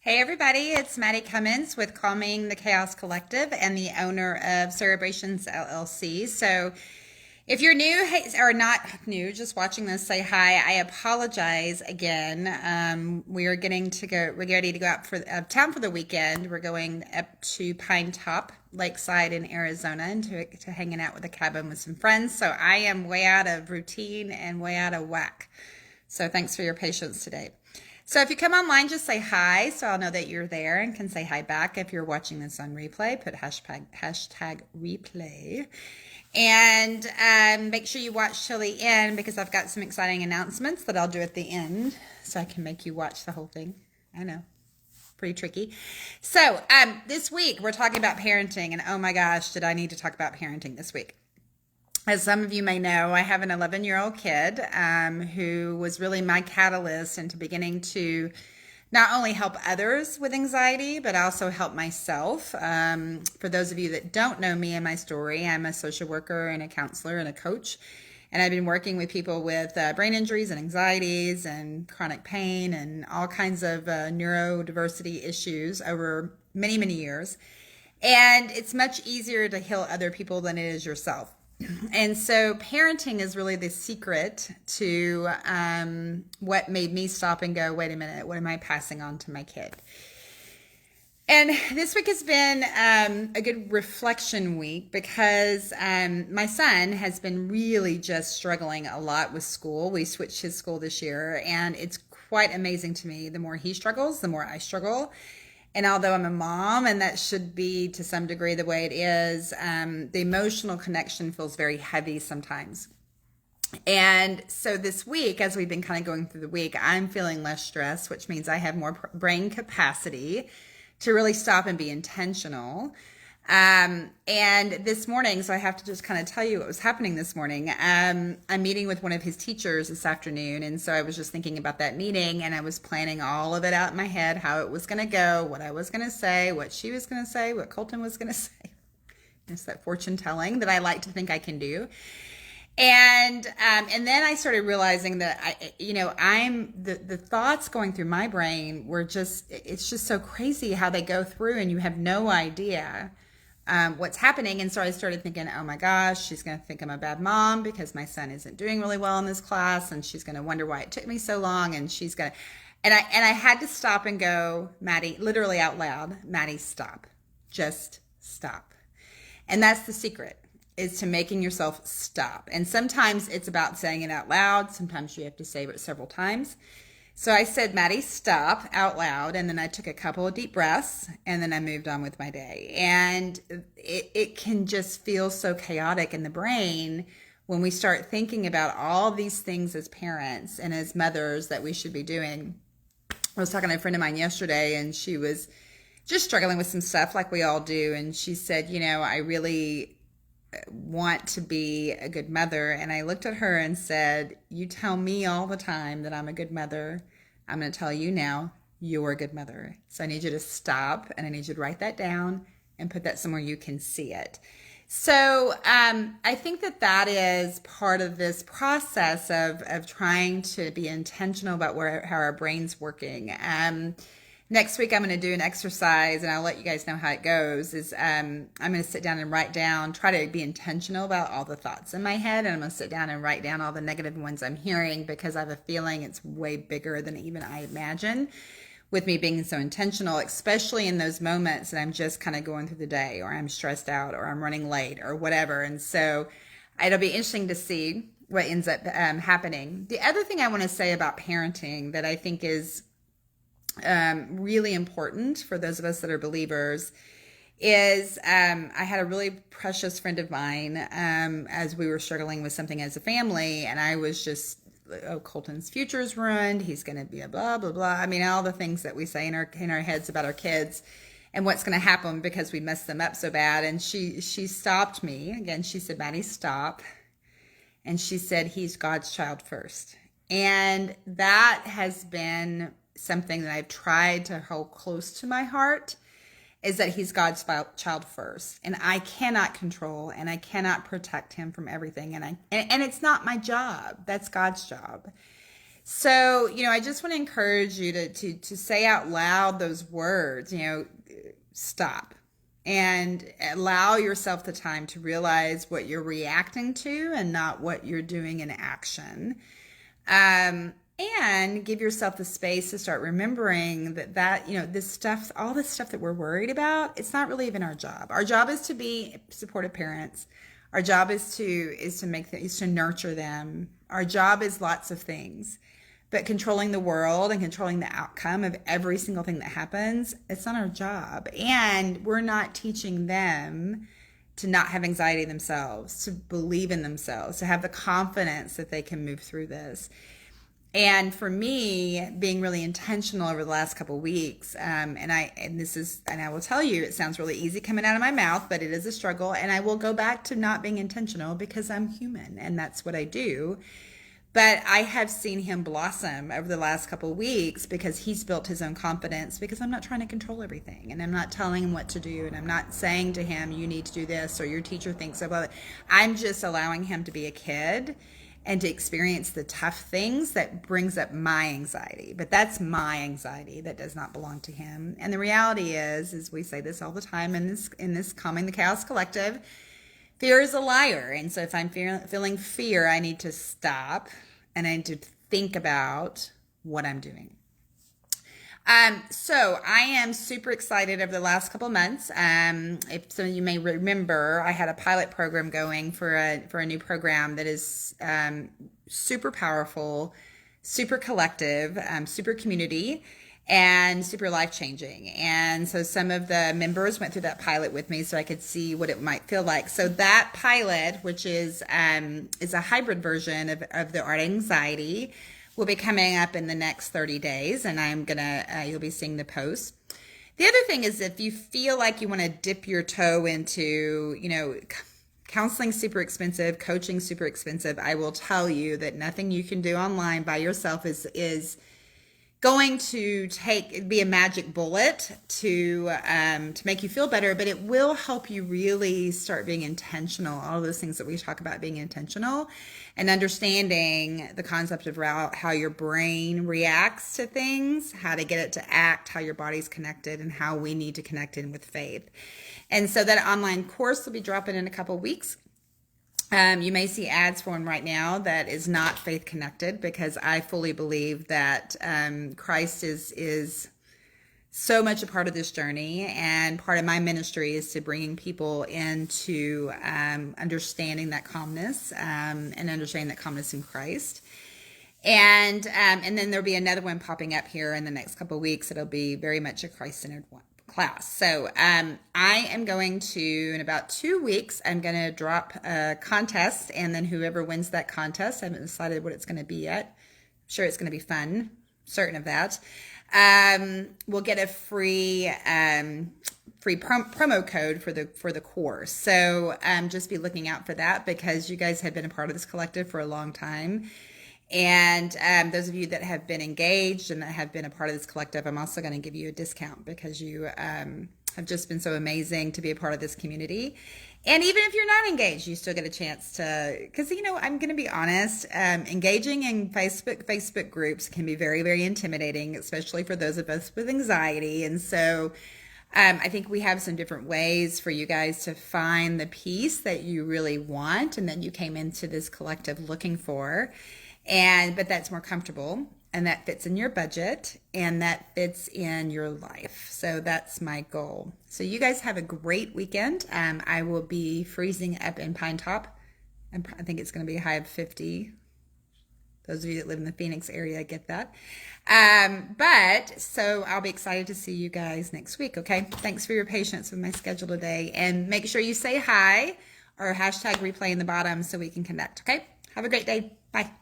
Hey everybody, it's Maddie Cummins with Calming the Chaos Collective and the owner of Cerebrations LLC. So if you're new or not new, just watching this, say hi. I apologize again. We're ready to go out for town for the weekend. We're going up to Pine Top Lakeside in Arizona and to hanging out with a cabin with some friends. So I am way out of routine and way out of whack. So thanks for your patience today. So if you come online, just say hi so I'll know that you're there and can say hi back. If you're watching this on replay, put hashtag replay. And make sure you watch till the end because I've got some exciting announcements that I'll do at the end so I can make you watch the whole thing. I know, pretty tricky. So this week we're talking about parenting, and oh my gosh, did I need to talk about parenting this week. As some of you may know, I have an 11-year-old kid who was really my catalyst into beginning to not only help others with anxiety, but also help myself. For those of you that don't know me and my story, I'm a social worker and a counselor and a coach. And I've been working with people with brain injuries and anxieties and chronic pain and all kinds of neurodiversity issues over many, many years. And it's much easier to heal other people than it is yourself. And so parenting is really the secret to what made me stop and go, wait a minute, what am I passing on to my kid? And this week has been a good reflection week because my son has been really just struggling a lot with school. We switched his school this year, and it's quite amazing to me. The more he struggles, the more I struggle. And although I'm a mom, and that should be to some degree the way it is, the emotional connection feels very heavy sometimes. And so this week, as we've been kind of going through the week, I'm feeling less stressed, which means I have more brain capacity to really stop and be intentional. And this morning, so I have to just kind of tell you what was happening this morning. I'm meeting with one of his teachers this afternoon. And so I was just thinking about that meeting, and I was planning all of it out in my head, how it was going to go, what I was going to say, what she was going to say, what Colton was going to say. It's that fortune telling that I like to think I can do. And then I started realizing that I'm the thoughts going through my brain were it's just so crazy how they go through and you have no idea what's happening. And so I started thinking, oh my gosh, she's going to think I'm a bad mom because my son isn't doing really well in this class, and she's going to wonder why it took me so long, and she's going to, and I had to stop and go, Maddie, literally out loud, Maddie, stop, just stop. And that's the secret, is to making yourself stop. And sometimes it's about saying it out loud. Sometimes you have to say it several times. So I said, Maddie, stop out loud. And then I took a couple of deep breaths, and then I moved on with my day. And it can just feel so chaotic in the brain when we start thinking about all these things as parents and as mothers that we should be doing. I was talking to a friend of mine yesterday, and she was just struggling with some stuff like we all do. And she said, I really want to be a good mother. And I looked at her and said, you tell me all the time that I'm a good mother. I'm going to tell you now, you're a good mother. So I need you to stop, and I need you to write that down and put that somewhere you can see it. So I think that is part of this process of trying to be intentional about how our brain's working. Next week, I'm going to do an exercise, and I'll let you guys know how it goes, is I'm going to sit down and write down, try to be intentional about all the thoughts in my head, and I'm going to sit down and write down all the negative ones I'm hearing, because I have a feeling it's way bigger than even I imagine with me being so intentional, especially in those moments that I'm just kind of going through the day, or I'm stressed out, or I'm running late, or whatever. And so it'll be interesting to see what ends up happening. The other thing I want to say about parenting that I think is really important for those of us that are believers is I had a really precious friend of mine as we were struggling with something as a family, and I was just, oh, Colton's future's ruined, he's going to be a blah blah blah. I mean, all the things that we say in our heads about our kids and what's going to happen because we messed them up so bad. And she stopped me again. She said, Maddie, stop. And she said, he's God's child first. And that has been something that I've tried to hold close to my heart, is that he's God's child first, and I cannot control and I cannot protect him from everything, and it's not my job. That's God's job. So, I just want to encourage you to say out loud those words, stop, and allow yourself the time to realize what you're reacting to and not what you're doing in action. And give yourself the space to start remembering that this stuff, all this stuff that we're worried about, it's not really even our job. Our job is to be supportive parents. Our job is to nurture them. Our job is lots of things. But controlling the world and controlling the outcome of every single thing that happens, it's not our job. And we're not teaching them to not have anxiety themselves, to believe in themselves, to have the confidence that they can move through this. And for me, being really intentional over the last couple of weeks, and I will tell you, it sounds really easy coming out of my mouth, but it is a struggle. And I will go back to not being intentional because I'm human and that's what I do. But I have seen him blossom over the last couple of weeks because he's built his own confidence, because I'm not trying to control everything and I'm not telling him what to do. And I'm not saying to him, you need to do this or your teacher thinks about it. I'm just allowing him to be a kid and to experience the tough things that brings up my anxiety. But that's my anxiety that does not belong to him. And the reality is we say this all the time in this Calming the Chaos Collective, fear is a liar. And so if I'm feeling fear, I need to stop and I need to think about what I'm doing. So I am super excited over the last couple of months. If some of you may remember, I had a pilot program going for a new program that is super powerful, super collective, super community, and super life-changing. And so some of the members went through that pilot with me so I could see what it might feel like. So that pilot, which is a hybrid version of the Art Anxiety, will be coming up in the next 30 days, and I'm gonna you'll be seeing the posts. The other thing is, if you feel like you want to dip your toe into, counseling super expensive, coaching super expensive, I will tell you that nothing you can do online by yourself is going to be a magic bullet to make you feel better, but it will help you really start being intentional. All those things that we talk about, being intentional and understanding the concept of how your brain reacts to things, how to get it to act, how your body's connected, and how we need to connect in with faith. And so that online course will be dropping in a couple of weeks. You may see ads for him right now that is not faith connected, because I fully believe that Christ is so much a part of this journey, and part of my ministry is to bringing people into understanding that calmness and understanding that calmness in Christ. And then there'll be another one popping up here in the next couple of weeks. It'll be very much a Christ-centered one. Class. So I am going to, in about 2 weeks, I'm going to drop a contest, and then whoever wins that contest, I haven't decided what it's going to be yet. I'm sure it's going to be fun, certain of that. We'll get a free promo code for the course. So just be looking out for that, because you guys have been a part of this collective for a long time. And those of you that have been engaged and that have been a part of this collective, I'm also going to give you a discount, because you have just been so amazing to be a part of this community. And even if you're not engaged, you still get a chance to, because, I'm going to be honest, engaging in Facebook groups can be very, very intimidating, especially for those of us with anxiety. And so I think we have some different ways for you guys to find the peace that you really want and that you came into this collective looking for. But that's more comfortable, and that fits in your budget, and that fits in your life. So that's my goal. So you guys have a great weekend. I will be freezing up in Pine Top. I think it's going to be a high of 50. Those of you that live in the Phoenix area get that. So I'll be excited to see you guys next week. Okay. Thanks for your patience with my schedule today, and make sure you say hi or hashtag replay in the bottom so we can connect. Okay. Have a great day. Bye.